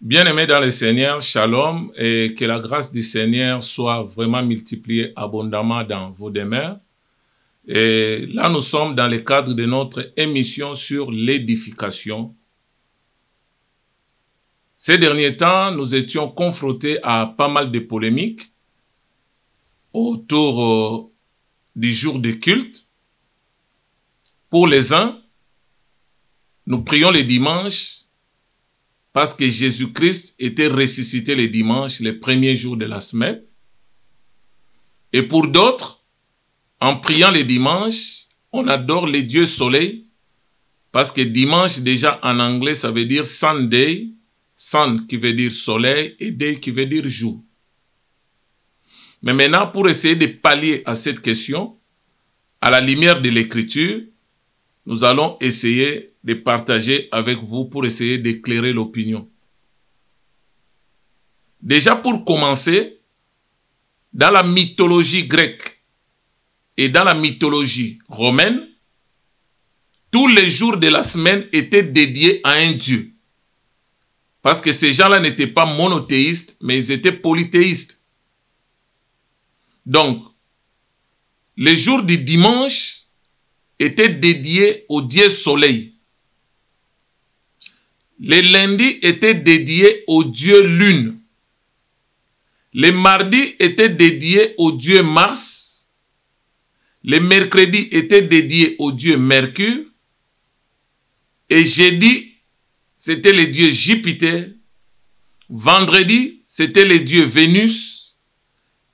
Bien-aimés dans le Seigneur, shalom, et que la grâce du Seigneur soit vraiment multipliée abondamment dans vos demeures. Et là, nous sommes dans le cadre de notre émission sur l'édification. Ces derniers temps, nous étions confrontés à pas mal de polémiques autour du jour de culte. Pour les uns, nous prions les dimanches parce que Jésus-Christ était ressuscité les dimanches, les premiers jours de la semaine. Et pour d'autres, en priant les dimanches, on adore le Dieu soleil, parce que dimanche, déjà en anglais, ça veut dire Sunday, sun qui veut dire soleil et day qui veut dire jour. Mais maintenant, pour essayer de pallier à cette question, à la lumière de l'Écriture, nous allons essayer de partager avec vous pour essayer d'éclairer l'opinion. Déjà pour commencer, dans la mythologie grecque et dans la mythologie romaine, tous les jours de la semaine étaient dédiés à un dieu. Parce que ces gens-là n'étaient pas monothéistes, mais ils étaient polythéistes. Donc, les jours du dimanche étaient dédiés au dieu soleil. Les lundis étaient dédiés au dieu lune. Les mardis étaient dédiés au dieu Mars. Les mercredis étaient dédiés au dieu Mercure. Et jeudi, c'était le dieu Jupiter. Vendredi, c'était le dieu Vénus.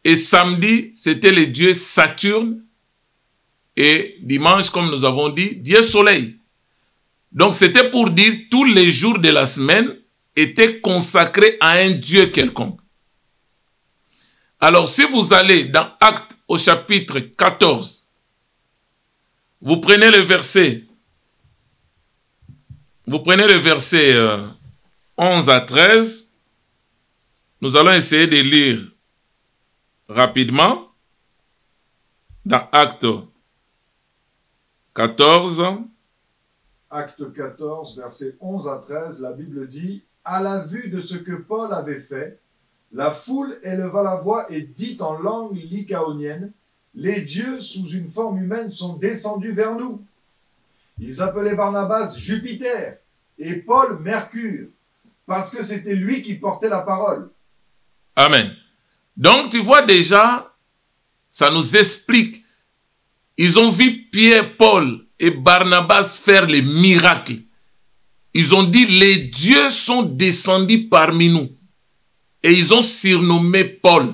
Et samedi, c'était le dieu Saturne. Et dimanche, comme nous avons dit, Dieu soleil. Donc c'était pour dire tous les jours de la semaine étaient consacrés à un Dieu quelconque. Alors si vous allez dans Actes au chapitre 14, vous prenez le verset 11 à 13, nous allons essayer de lire rapidement dans Actes 14. Acte 14, versets 11 à 13, la Bible dit « À la vue de ce que Paul avait fait, la foule éleva la voix et dit en langue lycaonienne « Les dieux sous une forme humaine sont descendus vers nous. Ils appelaient Barnabas Jupiter et Paul Mercure, parce que c'était lui qui portait la parole. » Amen. Donc tu vois déjà, ça nous explique. Ils ont vu Pierre, Paul et Barnabas faire les miracles. Ils ont dit, les dieux sont descendus parmi nous. Et ils ont surnommé Paul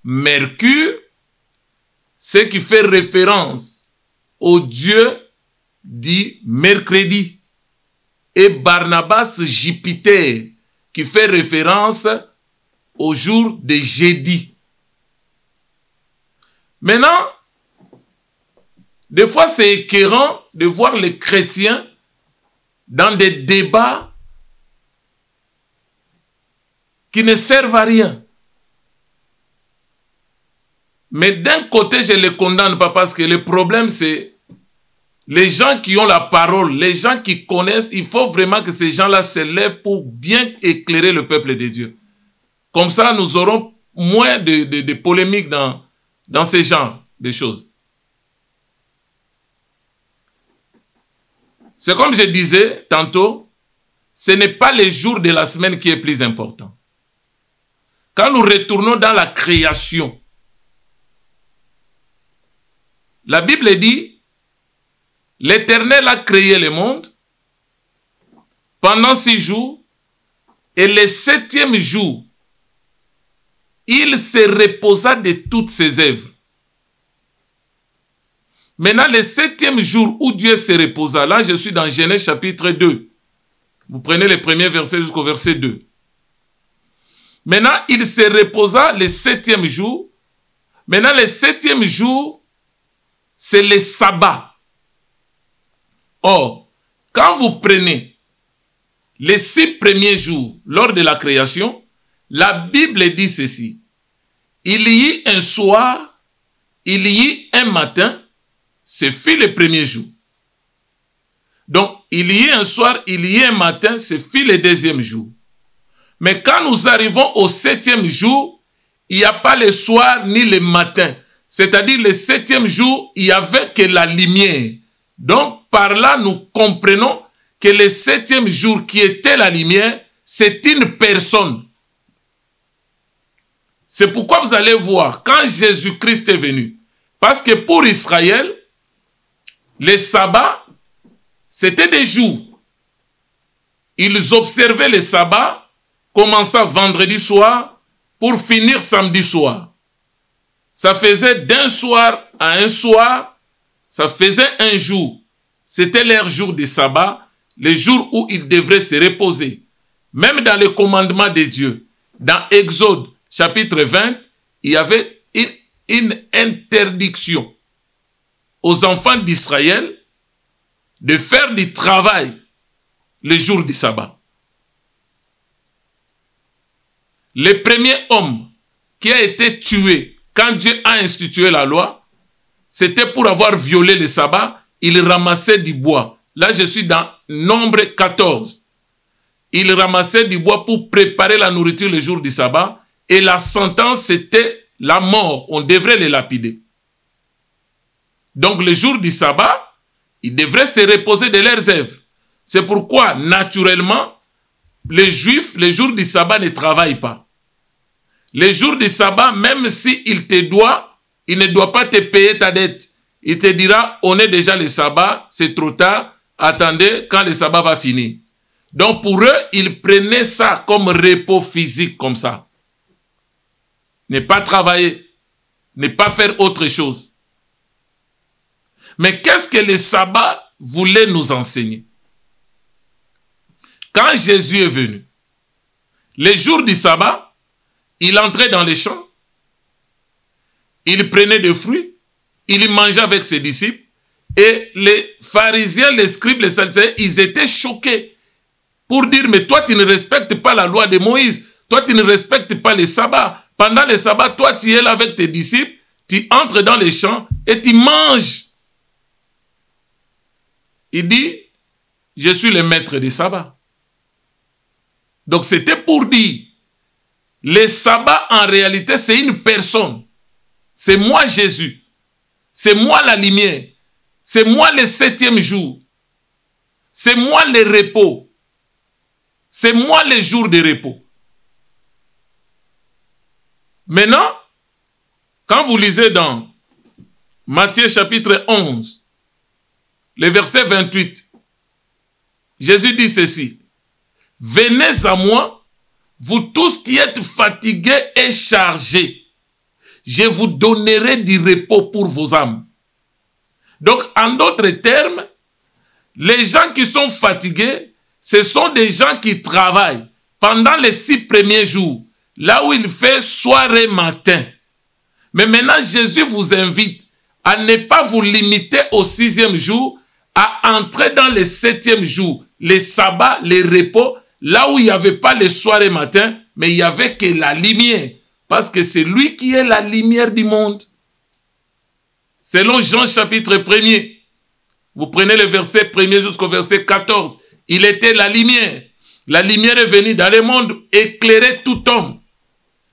Mercure, ce qui fait référence au dieu dit mercredi. Et Barnabas Jupiter, qui fait référence au jour de jeudi. Maintenant, des fois, c'est écœurant de voir les chrétiens dans des débats qui ne servent à rien. Mais d'un côté, je ne les condamne pas parce que le problème, c'est les gens qui ont la parole, les gens qui connaissent, il faut vraiment que ces gens-là se lèvent pour bien éclairer le peuple de Dieu. Comme ça, nous aurons moins de polémiques dans ce genre de choses. C'est comme je disais tantôt, ce n'est pas le jour de la semaine qui est plus important. Quand nous retournons dans la création, la Bible dit, l'Éternel a créé le monde pendant 6 jours, et le 7e jour, il se reposa de toutes ses œuvres. Maintenant, le 7e jour où Dieu se reposa, là je suis dans Genèse chapitre 2. Vous prenez le premier verset jusqu'au verset 2. Maintenant, il se reposa le 7e jour. Maintenant, le 7e jour, c'est le sabbat. Or, quand vous prenez les 6 premiers jours lors de la création, la Bible dit ceci. Il y eut un soir, il y eut un matin, ce fut le premier jour. Donc, il y eut un soir, il y eut un matin, ce fut le 2e jour. Mais quand nous arrivons au 7e jour, il n'y a pas le soir ni le matin. C'est-à-dire le 7e jour, il n'y avait que la lumière. Donc par là, nous comprenons que le 7e jour qui était la lumière, c'est une personne. C'est pourquoi vous allez voir, quand Jésus-Christ est venu, parce que pour Israël, les sabbats, c'était des jours. Ils observaient les sabbats, commençant vendredi soir, pour finir samedi soir. Ça faisait d'un soir à un soir, ça faisait un jour. C'était leur jour de sabbat, le jour où ils devraient se reposer. Même dans le commandement de Dieu, dans Exode chapitre 20, il y avait une interdiction aux enfants d'Israël de faire du travail le jour du sabbat. Le premier homme qui a été tué quand Dieu a institué la loi, c'était pour avoir violé le sabbat, il ramassait du bois. Là, je suis dans Nombre 14. Il ramassait du bois pour préparer la nourriture le jour du sabbat, et la sentence, c'était la mort. On devrait les lapider. Donc, le jour du sabbat, ils devraient se reposer de leurs œuvres. C'est pourquoi, naturellement, les Juifs, le jour du sabbat, ne travaillent pas. Le jour du sabbat, même s'il te doit, il ne doit pas te payer ta dette. Il te dira, on est déjà le sabbat, c'est trop tard, attendez quand le sabbat va finir. Donc pour eux, ils prenaient ça comme repos physique, comme ça. Ne pas travailler, ne pas faire autre chose. Mais qu'est-ce que le sabbat voulait nous enseigner? Quand Jésus est venu, les jours du sabbat, il entrait dans les champs, il prenait des fruits, il mangeait avec ses disciples, et les pharisiens, les scribes, les sadducéens, ils étaient choqués pour dire, mais toi tu ne respectes pas la loi de Moïse, toi tu ne respectes pas les sabbats. Pendant les sabbats, toi tu es là avec tes disciples, tu entres dans les champs et tu manges. Il dit, je suis le maître des sabbats. Donc c'était pour dire, le sabbat en réalité c'est une personne. C'est moi Jésus. C'est moi la lumière. C'est moi le 7e jour. C'est moi le repos. C'est moi le jour de repos. Maintenant, quand vous lisez dans Matthieu chapitre 11, le verset 28, Jésus dit ceci. Venez à moi, vous tous qui êtes fatigués et chargés. Je vous donnerai du repos pour vos âmes. Donc, en d'autres termes, les gens qui sont fatigués, ce sont des gens qui travaillent pendant les 6 premiers jours, là où il fait soir et matin. Mais maintenant, Jésus vous invite à ne pas vous limiter au 6e jour, à entrer dans le 7e jour, les sabbats, les repos, là où il n'y avait pas le soir et matin, mais il n'y avait que la lumière. Parce que c'est lui qui est la lumière du monde. Selon Jean chapitre 1er, vous prenez le verset 1er jusqu'au verset 14, il était la lumière. La lumière est venue dans le monde, éclairer tout homme.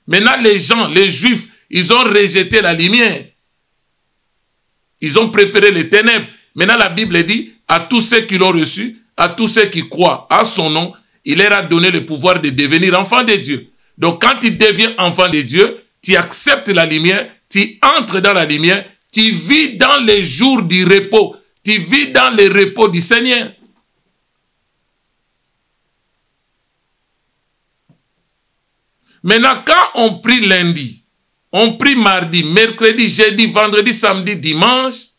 Maintenant les gens, les juifs, ils ont rejeté la lumière. Ils ont préféré les ténèbres. Maintenant la Bible dit, à tous ceux qui l'ont reçu, à tous ceux qui croient à son nom, il leur a donné le pouvoir de devenir enfants de Dieu. Donc quand tu deviens enfant de Dieu, tu acceptes la lumière, tu entres dans la lumière, tu vis dans les jours du repos, tu vis dans le repos du Seigneur. Maintenant, quand on prie lundi, on prie mardi, mercredi, jeudi, vendredi, samedi, dimanche,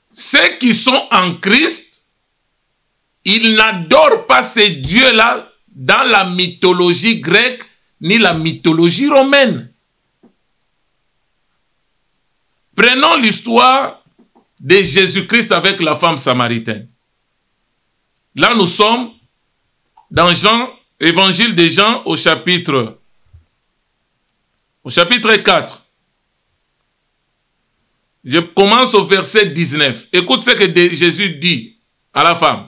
ceux qui sont en Christ, ils n'adorent pas ces dieux-là dans la mythologie grecque ni la mythologie romaine. Prenons l'histoire de Jésus-Christ avec la femme samaritaine. Là, nous sommes dans Jean, évangile de Jean au chapitre 4. Je commence au verset 19. Écoute ce que Jésus dit à la femme.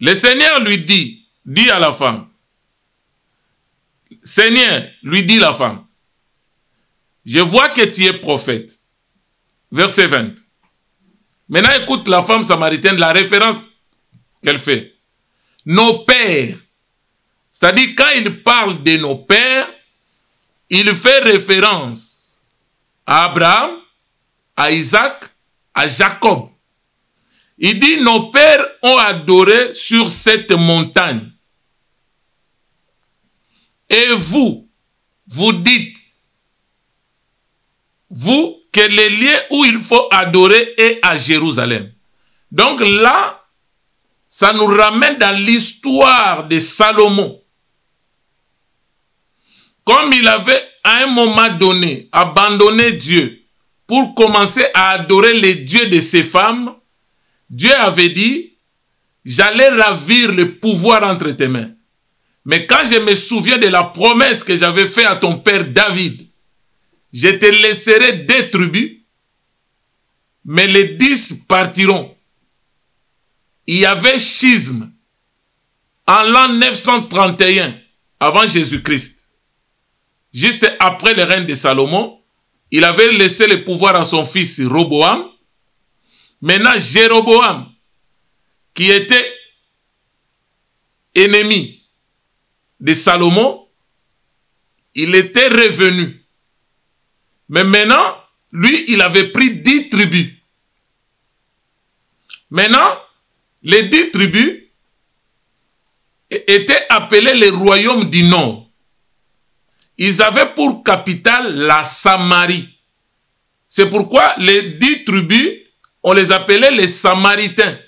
Le Seigneur lui dit à la femme, Seigneur, lui dit la femme, je vois que tu es prophète. Verset 20. Maintenant, écoute la femme samaritaine, la référence qu'elle fait. Nos pères. C'est-à-dire, quand il parle de nos pères, il fait référence à Abraham, à Isaac, à Jacob. Il dit, nos pères ont adoré sur cette montagne. Et vous dites, vous, que le lieu où il faut adorer est à Jérusalem. Donc là, ça nous ramène dans l'histoire de Salomon. Comme il avait à un moment donné abandonné Dieu pour commencer à adorer les dieux de ses femmes, Dieu avait dit, j'allais ravir le pouvoir entre tes mains. Mais quand je me souviens de la promesse que j'avais faite à ton père David, je te laisserai 2 tribus, mais les 10 partiront. Il y avait schisme en l'an 931 avant Jésus-Christ. Juste après le règne de Salomon, il avait laissé le pouvoir à son fils Roboam. Maintenant, Jéroboam, qui était ennemi de Salomon, il était revenu. Mais maintenant, lui, il avait pris 10 tribus. Maintenant, les 10 tribus étaient appelés les royaumes du Nord. Ils avaient pour capitale la Samarie. C'est pourquoi les 10 tribus, on les appelait les Samaritains.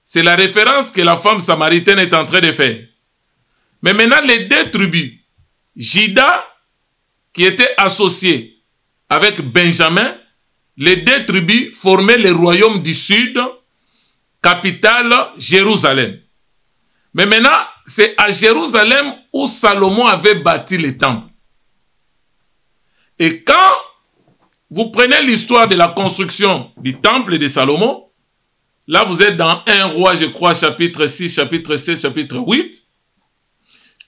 C'est la référence que la femme samaritaine est en train de faire. Mais maintenant, les 2 tribus, Juda, qui était associé avec Benjamin, les 2 tribus formaient le royaume du Sud, capitale Jérusalem. Mais maintenant, c'est à Jérusalem où Salomon avait bâti le temple. Et quand vous prenez l'histoire de la construction du temple de Salomon, là vous êtes dans 1 Roi, je crois, chapitre 6, chapitre 7, chapitre 8.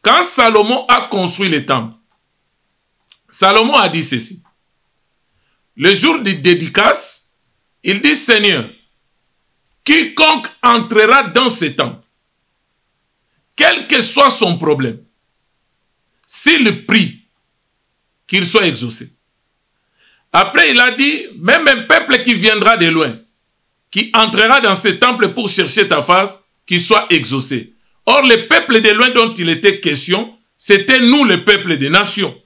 Quand Salomon a construit le temple, Salomon a dit ceci. Le jour de dédicace, il dit, Seigneur, quiconque entrera dans ce temple, quel que soit son problème, s'il prie, qu'il soit exaucé. Après, il a dit, même un peuple qui viendra de loin, qui entrera dans ce temple pour chercher ta face, qu'il soit exaucé. Or, le peuple de loin dont il était question, c'était nous, le peuple des nations.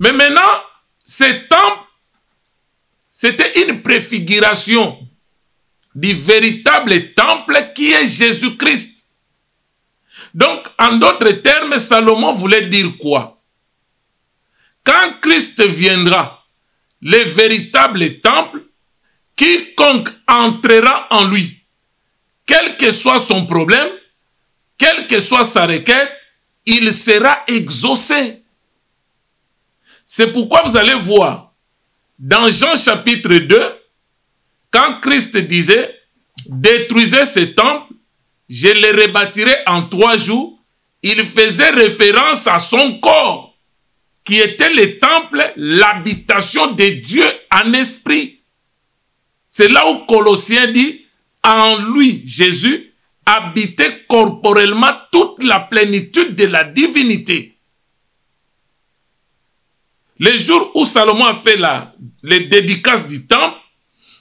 Mais maintenant, ce temple, c'était une préfiguration du véritable temple qui est Jésus-Christ. Donc, en d'autres termes, Salomon voulait dire quoi? Quand Christ viendra, le véritable temple, quiconque entrera en lui, quel que soit son problème, quelle que soit sa requête, il sera exaucé. C'est pourquoi vous allez voir, dans Jean chapitre 2, quand Christ disait, détruisez ce temple, je le rebâtirai en 3 jours, il faisait référence à son corps, qui était le temple, l'habitation de Dieu en esprit. C'est là où Colossiens dit, en lui, Jésus, habitait corporellement toute la plénitude de la divinité. Le jour où Salomon a fait les dédicaces du temple,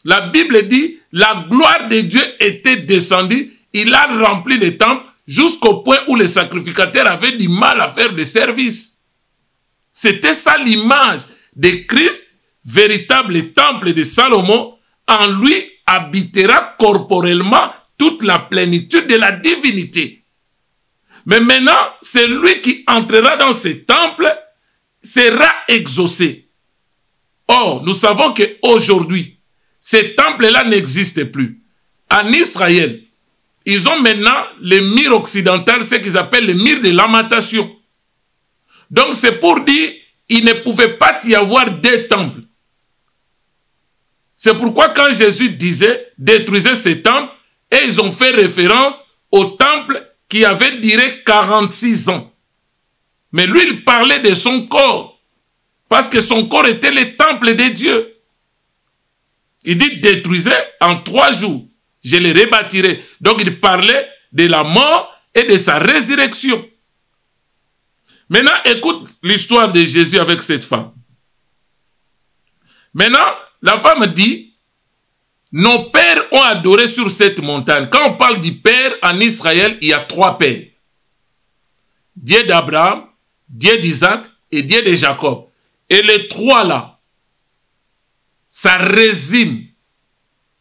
la Bible dit, la gloire de Dieu était descendue, il a rempli le temple jusqu'au point où les sacrificateurs avaient du mal à faire le service. C'était ça l'image de Christ, véritable temple de Salomon. En lui habitera corporellement toute la plénitude de la divinité. Mais maintenant, c'est lui qui entrera dans ce temple, sera exaucé. Or, nous savons qu'aujourd'hui, ce temple-là n'existe plus. En Israël, ils ont maintenant les murs occidentaux, ce qu'ils appellent les murs de lamentation. Donc c'est pour dire, il ne pouvait pas y avoir 2 temples. C'est pourquoi quand Jésus disait « détruisez ces temples », et ils ont fait référence au temple qui avait duré 46 ans. Mais lui, il parlait de son corps, parce que son corps était le temple de Dieu. Il dit « détruisez en 3 jours, je les rebâtirai ». Donc il parlait de la mort et de sa résurrection. Maintenant, écoute l'histoire de Jésus avec cette femme. Maintenant, la femme dit, nos pères ont adoré sur cette montagne. Quand on parle du père en Israël, il y a 3 pères. Dieu d'Abraham, Dieu d'Isaac et Dieu de Jacob. Et les 3 là, ça résume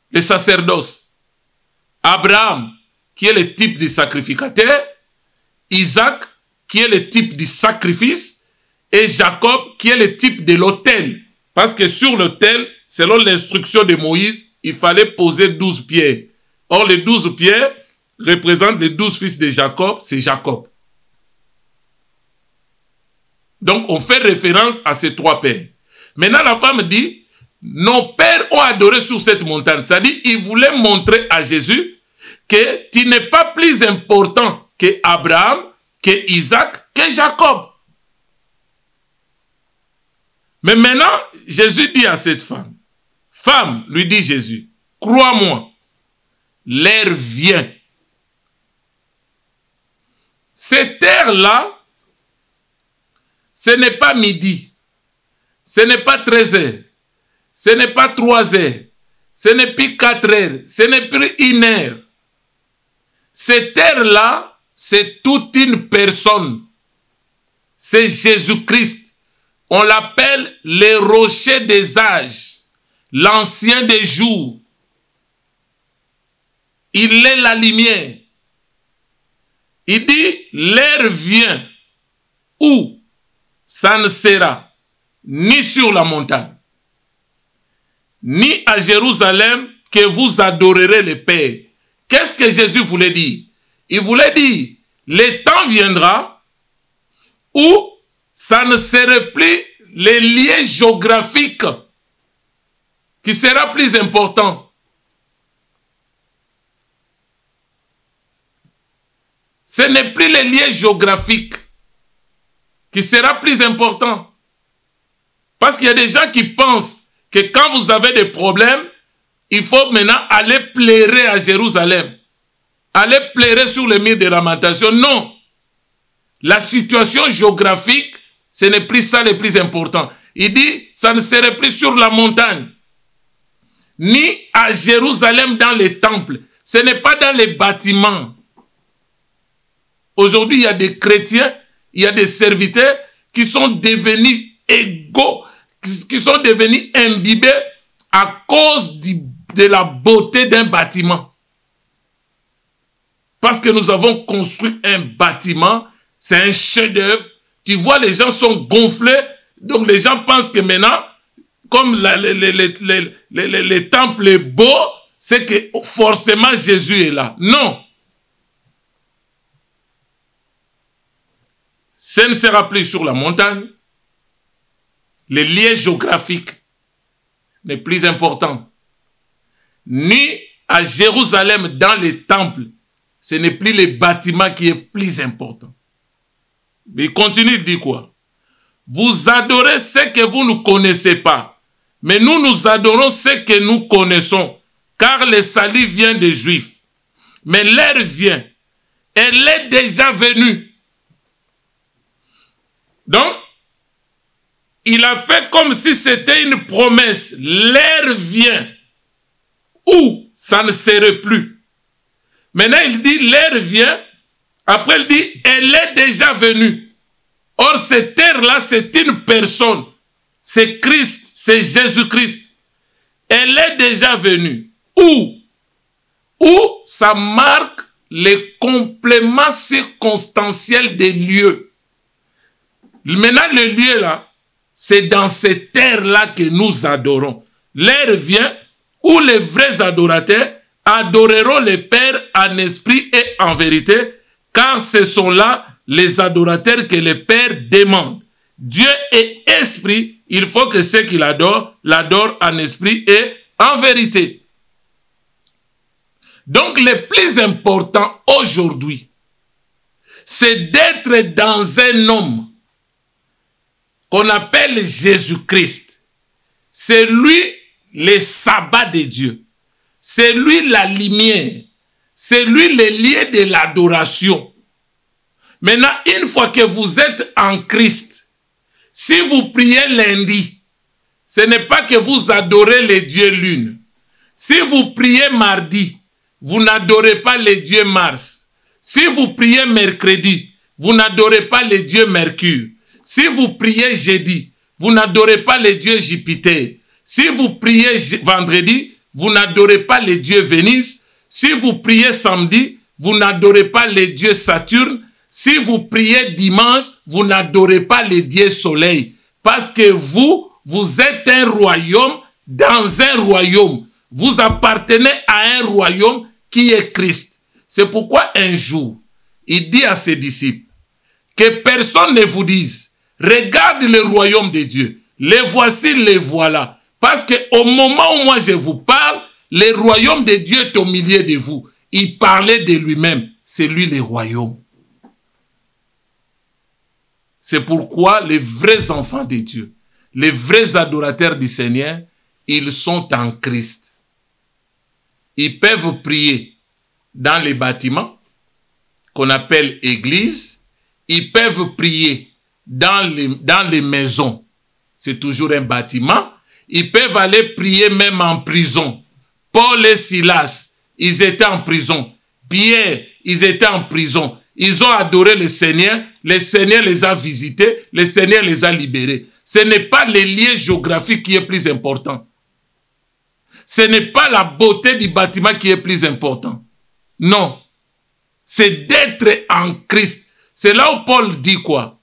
le sacerdoce. Abraham, qui est le type du sacrificateur, Isaac, qui est le type du sacrifice, et Jacob, qui est le type de l'autel. Parce que sur l'autel, selon l'instruction de Moïse, il fallait poser 12 pierres. Or, les 12 pierres représentent les 12 fils de Jacob, c'est Jacob. Donc, on fait référence à ces 3 pères. Maintenant, la femme dit, nos pères ont adoré sur cette montagne. C'est-à-dire, ils voulaient montrer à Jésus que tu n'es pas plus important que Abraham, que Isaac, que Jacob. Mais maintenant, Jésus dit à cette femme, femme, lui dit Jésus, crois-moi, l'heure vient. Cette heure-là, ce n'est pas midi, ce n'est pas 13 heures, ce n'est pas 3 heures, ce n'est plus 4 heures, ce n'est plus 1 heure. Cette heure-là, c'est toute une personne. C'est Jésus-Christ. On l'appelle le rocher des âges, l'ancien des jours. Il est la lumière. Il dit, l'heure vient où ça ne sera ni sur la montagne, ni à Jérusalem que vous adorerez le Père. Qu'est-ce que Jésus voulait dire? Il voulait dire, le temps viendra où ça ne serait plus les liens géographiques qui sera plus important. Ce n'est plus les liens géographiques qui sera plus important. Parce qu'il y a des gens qui pensent que quand vous avez des problèmes, il faut maintenant aller pleurer à Jérusalem. Aller pleurer sur les murs de lamentation. Non. La situation géographique, ce n'est plus ça le plus important. Il dit, ça ne serait plus sur la montagne, ni à Jérusalem dans les temples. Ce n'est pas dans les bâtiments. Aujourd'hui, il y a des chrétiens, il y a des serviteurs qui sont devenus égaux, qui sont devenus imbibés à cause de la beauté d'un bâtiment. Parce que nous avons construit un bâtiment, c'est un chef-d'œuvre. Tu vois, les gens sont gonflés. Donc les gens pensent que maintenant, comme les temples est beau, c'est que forcément Jésus est là. Non. Ce ne sera plus sur la montagne. Le lien géographique n'est plus important. Ni à Jérusalem dans les temples. Ce n'est plus le bâtiment qui est plus important. Mais il continue, il dit quoi? Vous adorez ce que vous ne connaissez pas. Mais nous adorons ce que nous connaissons. Car le salut vient des Juifs. Mais l'heure vient. Elle est déjà venue. Donc, il a fait comme si c'était une promesse. L'heure vient où ça ne serait plus. Maintenant, il dit, l'heure vient. Après, il dit, elle est déjà venue. Or, cette heure-là, c'est une personne. C'est Christ, c'est Jésus-Christ. Elle est déjà venue. Où? Où ça marque les compléments circonstanciels des lieux. Maintenant, le lieu là, c'est dans cette terre-là que nous adorons. L'heure vient où les vrais adorateurs adoreront le Père en esprit et en vérité, car ce sont là les adorateurs que le Père demande. Dieu est esprit, il faut que ceux qui l'adorent, l'adorent en esprit et En vérité. Donc le plus important aujourd'hui, c'est d'être dans un homme qu'on appelle Jésus-Christ. C'est lui le sabbat de Dieu. C'est lui la lumière. C'est lui le lieu de l'adoration. Maintenant, une fois que vous êtes en Christ, si vous priez lundi, ce n'est pas que vous adorez le Dieu lune. Si vous priez mardi, vous n'adorez pas le Dieu Mars. Si vous priez mercredi, vous n'adorez pas le Dieu Mercure. Si vous priez jeudi, vous n'adorez pas le Dieu Jupiter. Si vous priez vendredi, vous n'adorez pas le Dieu Vénus. Si vous priez samedi, vous n'adorez pas le Dieu Saturne. Si vous priez dimanche, vous n'adorez pas le Dieu Soleil. Parce que vous êtes un royaume dans un royaume. Vous appartenez à un royaume qui est Christ. C'est pourquoi un jour, il dit à ses disciples, que personne ne vous dise, regarde le royaume de Dieu. Les voici, les voilà. Parce qu'au moment où moi je vous parle, le royaume de Dieu est au milieu de vous. Il parlait de lui-même. C'est lui le royaume. C'est pourquoi les vrais enfants de Dieu, les vrais adorateurs du Seigneur, ils sont en Christ. Ils peuvent prier dans les bâtiments qu'on appelle église. Ils peuvent prier dans les maisons. C'est toujours un bâtiment. Ils peuvent aller prier même en prison. Paul et Silas, ils étaient en prison. Pierre, ils étaient en prison. Ils ont adoré le Seigneur les a visités, le Seigneur les a libérés. Ce n'est pas le lieu géographique qui est plus important. Ce n'est pas la beauté du bâtiment qui est plus important. Non. C'est d'être en Christ. C'est là où Paul dit quoi?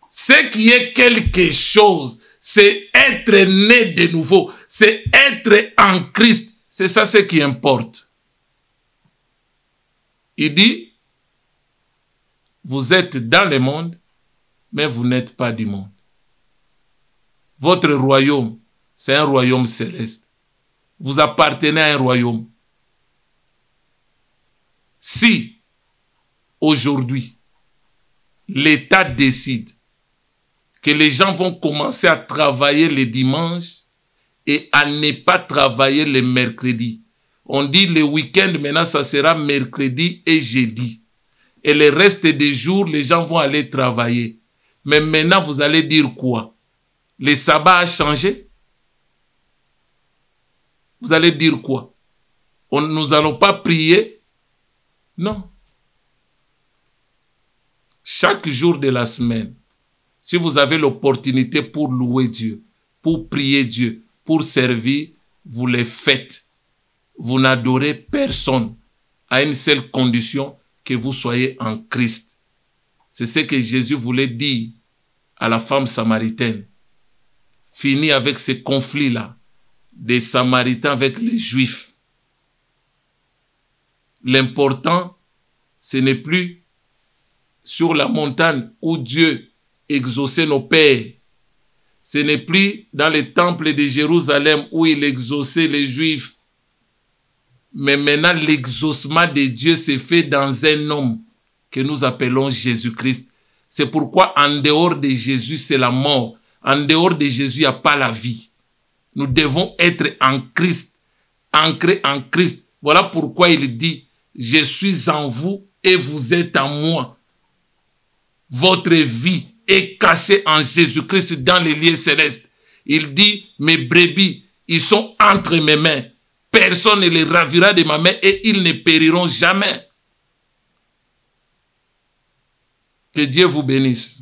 Ce qui est quelque chose, c'est être né de nouveau. C'est être en Christ. C'est ça ce qui importe. Il dit, vous êtes dans le monde, mais vous n'êtes pas du monde. Votre royaume, c'est un royaume céleste. Vous appartenez à un royaume. Si, aujourd'hui, l'État décide que les gens vont commencer à travailler les dimanches et à ne pas travailler les mercredis, on dit le week-end, maintenant, ça sera mercredi et jeudi. Et le reste des jours, les gens vont aller travailler. Mais maintenant, vous allez dire quoi? Le sabbat a changé? Vous allez dire quoi? Nous n'allons pas prier? Non. Chaque jour de la semaine, si vous avez l'opportunité pour louer Dieu, pour prier Dieu, pour servir, vous le faites. Vous n'adorez personne à une seule condition, que vous soyez en Christ. C'est ce que Jésus voulait dire à la femme samaritaine. Fini avec ce conflit-là des Samaritains avec les Juifs. L'important, ce n'est plus sur la montagne où Dieu exauçait nos pères. Ce n'est plus dans le temple de Jérusalem où il exauçait les Juifs. Mais maintenant, l'exaucement de Dieu s'est fait dans un homme que nous appelons Jésus-Christ. C'est pourquoi en dehors de Jésus, c'est la mort. En dehors de Jésus, il n'y a pas la vie. Nous devons être en Christ, ancrés en Christ. Voilà pourquoi il dit, je suis en vous et vous êtes en moi. Votre vie est cachée en Jésus-Christ dans les lieux célestes. Il dit, mes brebis, ils sont entre mes mains. Personne ne les ravira de ma main et ils ne périront jamais. Que Dieu vous bénisse.